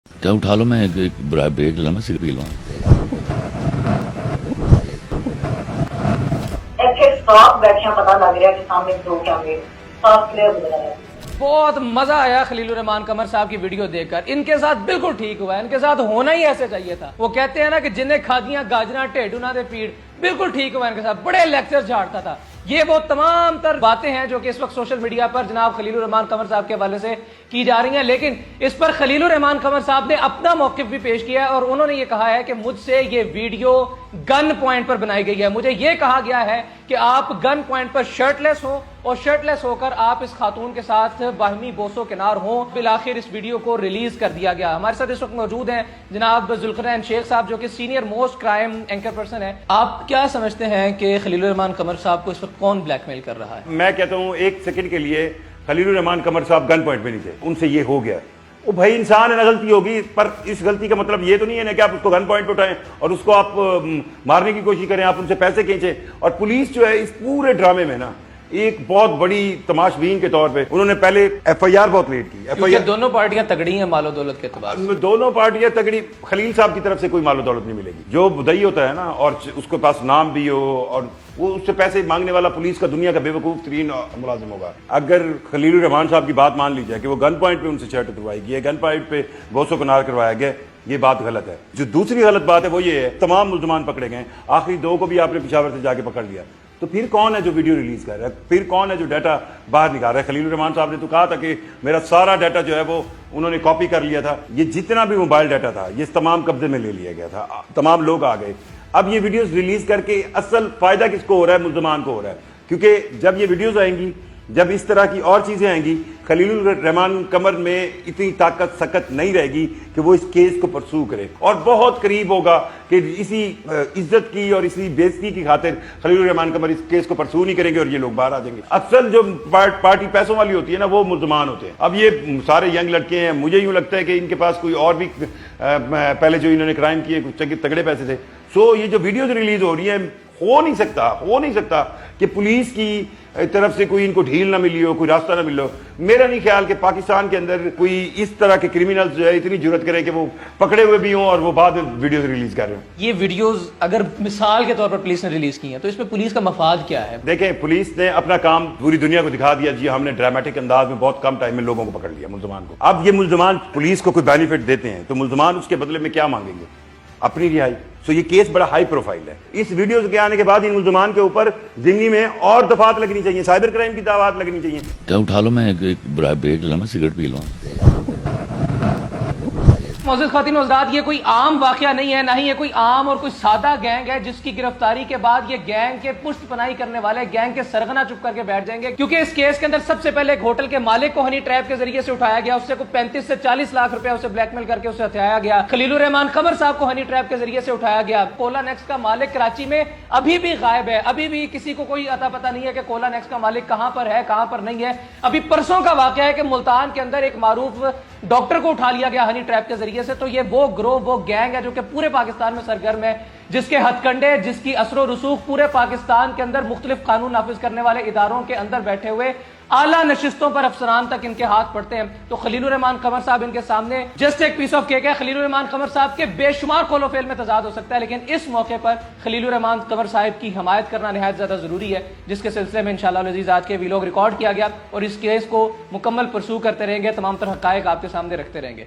क्या उठा लो, मैं एक ब्रेक लेना, मैं सिगरेट पी लूँ। ਇੱਥੇ ਸਾਫ਼ ਬੈਠਿਆਂ ਪਤਾ ਲੱਗ ਰਿਹਾ ਕਿ ਸਾਹਮਣੇ ਦੋ ਕੈਮਰੇ ਸਾਫ਼ ਕਲੀਅਰ ਨਜ਼ਰ आ रहा है। बहुत मजा आया खलीलुर रहमान कमर साहब की वीडियो देखकर। इनके साथ बिल्कुल ठीक हुआ है, इनके साथ होना ही ऐसे चाहिए था। वो कहते हैं ना कि जिन्हें खादियां गाजरा ढेडू ना दे पीड़, बिल्कुल ठीक हुआ इनके साथ। बड़े लेक्चर झाड़ता था। ये वो तमाम तर बातें हैं जो कि इस वक्त सोशल मीडिया पर जनाब खलीलुर रहमान कमर साहब के हवाले से की जा रही हैं, लेकिन इस पर खलीलुर रहमान कमर साहब ने अपना मौक़िफ़ भी पेश किया है और उन्होंने ये कहा है कि मुझसे ये वीडियो गन पॉइंट पर बनाई गई है। मुझे ये कहा गया है कि आप गन पॉइंट पर शर्टलेस हो और शर्टलेस होकर आप इस खातून के साथ बाहमी बोसो किनार हो। बिलाखिर इस वीडियो को रिलीज कर दिया गया। हमारे साथ इस वक्त मौजूद हैं जनाब जुल्करनैन शेख साहब, जो कि senior most crime anchor person है। आप क्या समझते हैं कि खलीलुर रहमान कमर साहब को इस वक्त कौन ब्लैकमेल कर रहा है? मैं कहता हूँ एक सेकंड के लिए खलीलुर रहमान कमर साहब गन पॉइंट पे नहीं थे, उनसे ये हो गया। वो भाई इंसान है ना, गलती होगी, पर इस गलती का मतलब ये तो नहीं है ना कि आप उसको गन पॉइंट पे उठाएं और उसको आप मारने की कोशिश करें, आप उनसे पैसे खींचे। और पुलिस जो है इस पूरे ड्रामे में ना एक बहुत बड़ी तमाशबीन के तौर पे उन्होंने पहले एफआईआर बहुत लेट की। क्योंकि दोनों पार्टियां तगड़ी हैं मालो दौलत के एतबार से। दोनों पार्टियां तगड़ी, खलील साहब की तरफ से कोई मालो दौलत नहीं मिलेगी। जो बुदई होता है ना और उसके पास नाम भी हो और वो उससे पैसे मांगने वाला पुलिस का दुनिया का बेवकूफ तरीन मुलाजिम होगा। अगर खलीलुर रहमान साहब की बात मान ली जाए कि वो गन पॉइंट पे उनसे शर्ट उतरवाई गई है, गन पॉइंट पे बोसो कनार करवाया गया, ये बात गलत है। जो दूसरी गलत बात है वो ये है तमाम मुल्ज़मान पकड़े गए, आखिरी दो को भी आपने पिशावर से जाके पकड़ लिया। तो फिर कौन है जो वीडियो रिलीज कर रहा है, फिर कौन है जो डाटा बाहर निकाल रहा है? खलीलुर रहमान साहब ने तो कहा था कि मेरा सारा डाटा जो है वो उन्होंने कॉपी कर लिया था। ये जितना भी मोबाइल डाटा था ये तमाम कब्जे में ले लिया गया था, तमाम लोग आ गए। अब ये वीडियोस रिलीज करके असल फायदा किसको हो रहा है? मुल्ज़मान को हो रहा है। क्योंकि जब ये वीडियोस आएंगी, जब इस तरह की और चीजें आएंगी, खलीलुर रहमान कमर में इतनी ताकत सकत नहीं रहेगी कि वो इस केस को परसू करे। और बहुत करीब होगा कि इसी इज्जत की और इसी बेइज्जती की खातिर खलीलुर रहमान कमर इस केस को परसू नहीं करेंगे और ये लोग बाहर आ जाएंगे। अक्सर जो पार्टी पैसों वाली होती है ना, वो मुल्ज़मान होते हैं। अब ये सारे यंग लड़के हैं, मुझे यूं लगता है कि इनके पास कोई और भी पहले जो इन्होंने क्राइम किए कुछ तगड़े पैसे थे। सो ये जो वीडियोज रिलीज हो रही है, हो नहीं सकता कि पुलिस की तरफ से कोई इनको ढील ना मिली हो, कोई रास्ता ना मिला हो। मेरा नहीं ख्याल कि पाकिस्तान के अंदर कोई इस तरह के क्रिमिनल्स जो है इतनी जुर्रत करे कि वो पकड़े हुए भी हों और वो बाद में वीडियोस रिलीज कर रहे हैं। ये वीडियोस अगर मिसाल के तौर पर पुलिस ने रिलीज की हैं तो इसमें पुलिस का मफाद क्या है? देखें, पुलिस ने अपना काम पूरी दुनिया को दिखा दिया जी, हमने ड्रामेटिक अंदाज में बहुत कम टाइम में लोगों को पकड़ लिया, मुल्ज़मान को। अब ये मुल्ज़मान पुलिस को कोई बेनिफिट देते हैं तो मुल्ज़मान उसके बदले में क्या मांगेंगे? अपनी रिहाई। सो ये केस बड़ा हाई प्रोफाइल है। इस वीडियो के आने के बाद इन मुल्ज़मान के ऊपर ज़िम्नी में और दफात लगनी चाहिए, साइबर क्राइम की दफात लगनी चाहिए। क्या उठा लो, मैं एक ब्रेक लेना, मैं सिगरेट पी लूँ। मौजूद ख़वातीन हज़रात, ये कोई आम वाक़या नहीं है, ना ही ये कोई आम और कोई सादा गैंग है जिसकी गिरफ्तारी के बाद ये गैंग के पुष्ट पनाही करने वाले गैंग के सरगना चुप करके बैठ जाएंगे। क्योंकि इस केस के अंदर सबसे पहले एक होटल के मालिक को हनी ट्रैप के जरिए से उठाया गया, उससे को 35 से 40 लाख रुपया उसे ब्लैकमेल करके उसे हथियाया गया। खलीलुर रहमान कमर साहब को हनी ट्रैप के जरिए से उठाया गया। कोला नेक्स्ट का मालिक कराची में अभी भी गायब है, अभी भी किसी को कोई अता पता नहीं है कि कोला नेक्स्ट का मालिक कहां पर है, कहां पर नहीं है। अभी परसों का वाकया है कि मुल्तान के अंदर एक मारूफ डॉक्टर को उठा लिया गया हनी ट्रैप के जरिए से। तो ये वो ग्रोह, वो गैंग है जो कि पूरे पाकिस्तान में सरगर्म है, जिसके हथकंडे, जिसकी असरो रसूख पूरे पाकिस्तान के अंदर मुख्तलिफ कानून नाफिज करने वाले इदारों के अंदर बैठे हुए आला नशिस्तों पर अफसरान तक इनके हाथ पड़ते हैं। तो खलीलुर रहमान कमर साहब इनके सामने जस्ट एक पीस ऑफ केक है। खलीलुर रहमान कमर साहब के बेशुमार खोलो फेल में तजाद हो सकता है, लेकिन इस मौके पर खलीलुर रहमान कमर साहब की हमायत करना निहायत ज्यादा जरूरी है, जिसके सिलसिले में इंशाअल्लाह अज़ीज़ आज के वीलॉग रिकॉर्ड किया गया और इस केस को मुकम्मल परसू करते रहेंगे, तमाम तरह हक़ाइक़ आपके सामने रखते रहेंगे।